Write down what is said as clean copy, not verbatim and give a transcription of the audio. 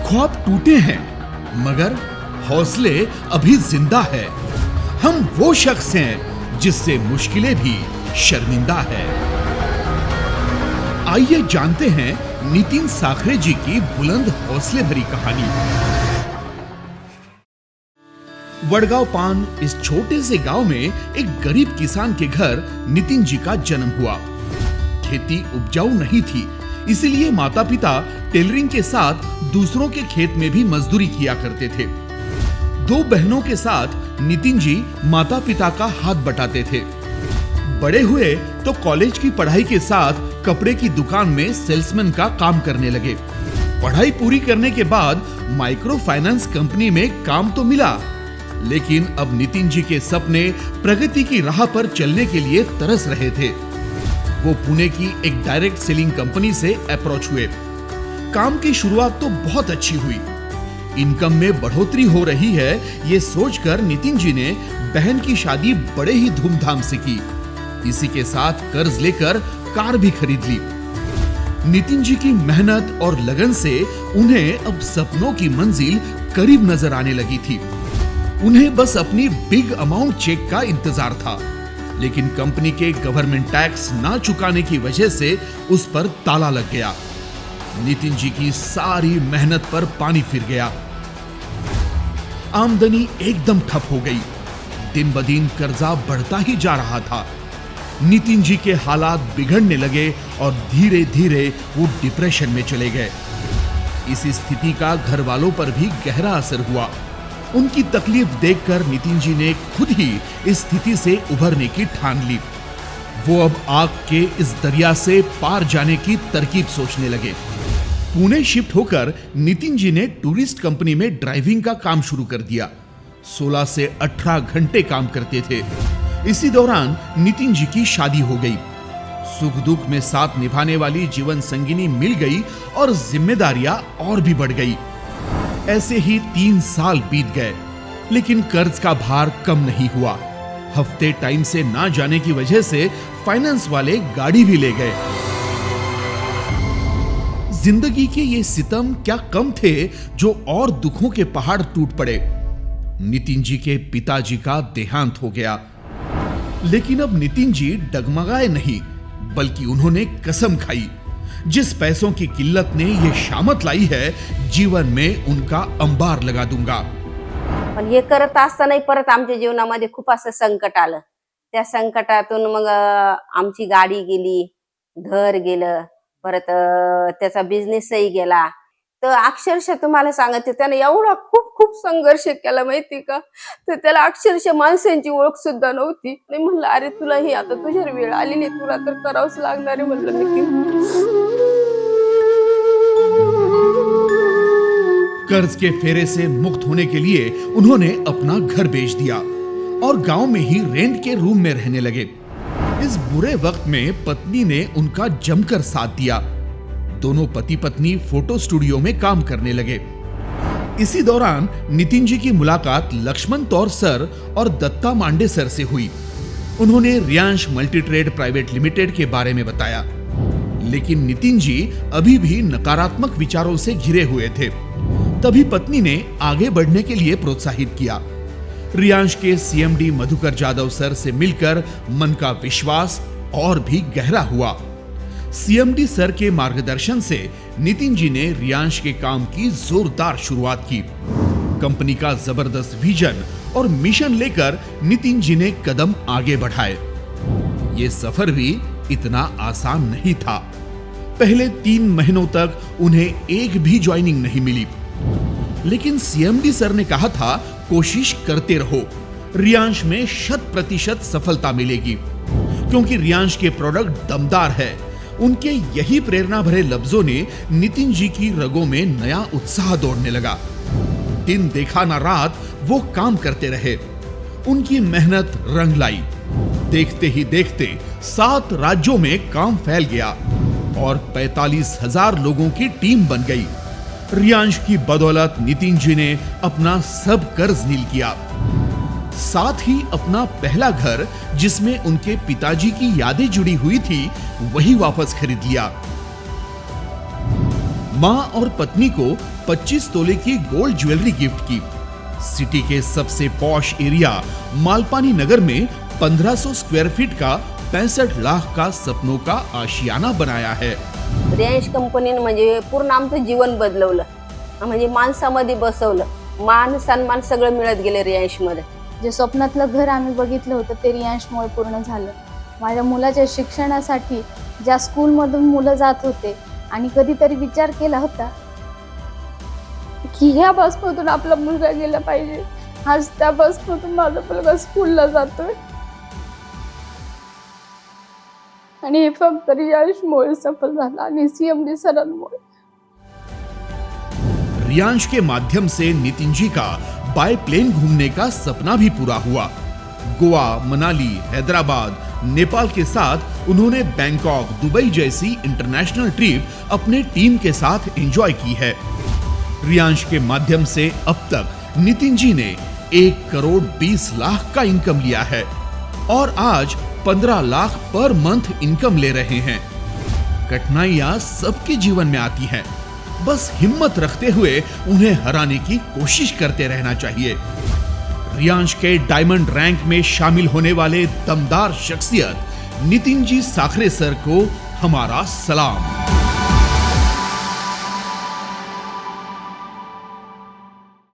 ख्वाब टूटे हैं मगर हौसले अभी जिंदा है। हम वो शख्स हैं जिससे मुश्किलें भी शर्मिंदा है। आइए जानते हैं नितिन साखरे जी की बुलंद हौसले भरी कहानी। वडगांव पान इस छोटे से गांव में एक गरीब किसान के घर नितिन जी का जन्म हुआ। खेती उपजाऊ नहीं थी, इसीलिए माता पिता टेलरिंग के साथ दूसरों के खेत में भी मजदूरी किया करते थे। 2 बहनों के साथ नितिन जी माता पिता का हाथ बटाते थे। बड़े हुए तो कॉलेज की पढ़ाई के साथ कपड़े की दुकान में सेल्समैन का काम करने लगे। पढ़ाई पूरी करने के बाद माइक्रो फाइनेंस कंपनी में काम तो मिला, लेकिन अब नितिन जी के सपने प्रगति की राह पर चलने के लिए तरस रहे थे। वो पुणे की एक डायरेक्ट सेलिंग कंपनी से अप्रोच हुए। काम की शुरुआत तो बहुत अच्छी हुई। इनकम में बढ़ोतरी हो रही है, ये सोचकर नितिन जी ने बहन की शादी बड़े ही धूमधाम से की। इसी के साथ कर्ज लेकर कार भी खरीद ली। नितिन जी की मेहनत और लगन से उन्हें अब सपनों की मंजिल करीब नजर आने लगी थी। उन्हें बस अपनी बिग अमाउंट चेक का इंतजार था, लेकिन कंपनी के गवर्नमेंट टैक्स ना चुकाने की वजह से उस पर ताला लग गया। नितिन जी की सारी मेहनत पर पानी फिर गया। आमदनी एकदम ठप हो गई। दिन ब दिन कर्जा बढ़ता ही जा रहा था। नितिन जी के हालात बिगड़ने लगे और धीरे धीरे वो डिप्रेशन में चले गए। इस स्थिति का घर वालों पर भी गहरा असर हुआ। उनकी तकलीफ देखकर नितिन जी ने खुद ही इस स्थिति से उभरने की ठान ली। वो अब आग के इस दरिया से पार जाने की तरकीब सोचने लगे। पुणे शिफ्ट होकर नितिन जी ने टूरिस्ट कंपनी में ड्राइविंग का काम शुरू कर दिया। 16 से 18 घंटे काम करते थे। इसी दौरान नितिन जी की शादी हो गई। सुख दुख में साथ निभाने वाली जीवन संगिनी मिल गई और जिम्मेदारियां और भी बढ़ गई। ऐसे ही 3 साल बीत गए, लेकिन कर्ज का भार कम नहीं हुआ। हफ्ते टाइम से ना जाने की वजह से फाइनेंस वाले गाड़ी भी ले गए। जिंदगी के ये सितम क्या कम थे जो और दुखों के पहाड़ टूट पड़े। नितिन जी के पिताजी का देहांत हो गया, लेकिन अब नितिन जी डगमगाए नहीं, बल्कि उन्होंने कसम खाई, जिस पैसों की किल्लत ने ये शामत लाई है, जीवन में उनका अंबार लगा दूंगा। पण हे करत असतानाही परत आमच्या जीवनामध्ये खूप असं संकट आलं। त्या संकटातून मग आमची गाडी गेली, घर गेलं, परत त्याचा बिझनेसही गेला। तर अक्षरशः तुम्हाला सांगते त्याने एवढा खूप खूप संघर्ष केला माहिती का। तर त्याला अक्षरशः माणसांची ओळख सुद्धा नव्हती। आणि म्हणलं अरे तुला ही आता तुझ्यावर वेळ आलेली, तुला तर करावंच लागणार आहे म्हणलं नक्की। कर्ज के फेरे से मुक्त होने के लिए उन्होंने अपना घर बेच दिया और गांव में ही रेंट के रूम में रहने लगे। इस बुरे वक्त में पत्नी ने उनका जमकर साथ दिया। दोनों पति पत्नी फोटो स्टूडियो में काम करने लगे। इसी दौरान नितिन जी की मुलाकात लक्ष्मण तौर सर और दत्ता मांडे सर से हुई। उन्होंने Riyansh multi trade private limited के बारे में बताया, लेकिन नितिन जी अभी भी नकारात्मक विचारों से घिरे हुए थे। तभी पत्नी ने आगे बढ़ने के लिए प्रोत्साहित किया। रियांश के सीएमडी मधुकर जाधव सर से मिलकर मन का विश्वास और भी गहरा हुआ। सीएमडी सर के मार्गदर्शन से नितिन जी ने रियांश के काम की जोरदार शुरुआत की। कंपनी का जबरदस्त विजन और मिशन लेकर नितिन जी ने कदम आगे बढ़ाए। ये सफर भी इतना आसान नहीं था। पहले 3 महीनों तक उन्हें एक भी ज्वाइनिंग नहीं मिली, लेकिन सीएमडी सर ने कहा था कोशिश करते रहो, रियांश में 100% सफलता मिलेगी, क्योंकि रियांश के प्रोडक्ट दमदार है। उनके यही प्रेरणा भरे लफ्जों ने नितिन जी की रगों में नया उत्साह दौड़ने लगा। दिन देखा ना रात वो काम करते रहे। उनकी मेहनत रंग लाई। देखते ही देखते 7 राज्यों में काम फैल गया और 45,000 लोगों की टीम बन गई। रियांश की बदौलत नितिन जी ने अपना सब कर्ज नील किया, साथ ही अपना पहला घर जिसमें उनके पिताजी की यादें जुड़ी हुई थी, वही वापस खरीद लिया। माँ और पत्नी को 25 तोले की गोल्ड ज्वेलरी गिफ्ट की। सिटी के सबसे पॉश एरिया मालपानी नगर में 1500 स्क्वायर फीट का 65 लाख का सपनों का आशियाना बनाया है। रिलायन्स कंपनीने म्हणजे पूर्ण आमचं जीवन बदलवलं, म्हणजे माणसामध्ये बसवलं, मान सन्मान सगळं मिळत गेले रिलायन्स मध्ये। जे स्वप्नातलं घर आम्ही बघितलं होतं ते रियांशमुळे पूर्ण झालं। माझ्या मुलाच्या शिक्षणासाठी ज्या स्कूलमधून मुलं जात होते आणि कधीतरी विचार केला होता की ह्या बसमधून आपला मुलगा गेला पाहिजे, आज त्या बसमधून माझा मुलगा स्कूलला जातोय आणि हे फक्त रियांशमुळे सफल झालं आणि सीएमडी सरांमुळे। रियांश के माध्यम से नितिन जी का बाय प्लेन घूमने का सपना भी पूरा हुआ। गोवा, मनाली, हैदराबाद, नेपाल के साथ उन्होंने बैंकॉक, दुबई जैसी इंटरनेशनल ट्रिप अपने टीम के साथ एंजॉय की है। रियांश के माध्यम से अब तक नितिन जी ने 1 करोड़ 20 लाख का इनकम लिया है और आज 15 लाख पर मंथ इनकम ले रहे हैं। कठिनाइयां सबके जीवन में आती हैं, बस हिम्मत रखते हुए उन्हें हराने की कोशिश करते रहना चाहिए। रियांश के डायमंड रैंक में शामिल होने वाले दमदार शख्सियत नितिन जी साखरे सर को हमारा सलाम।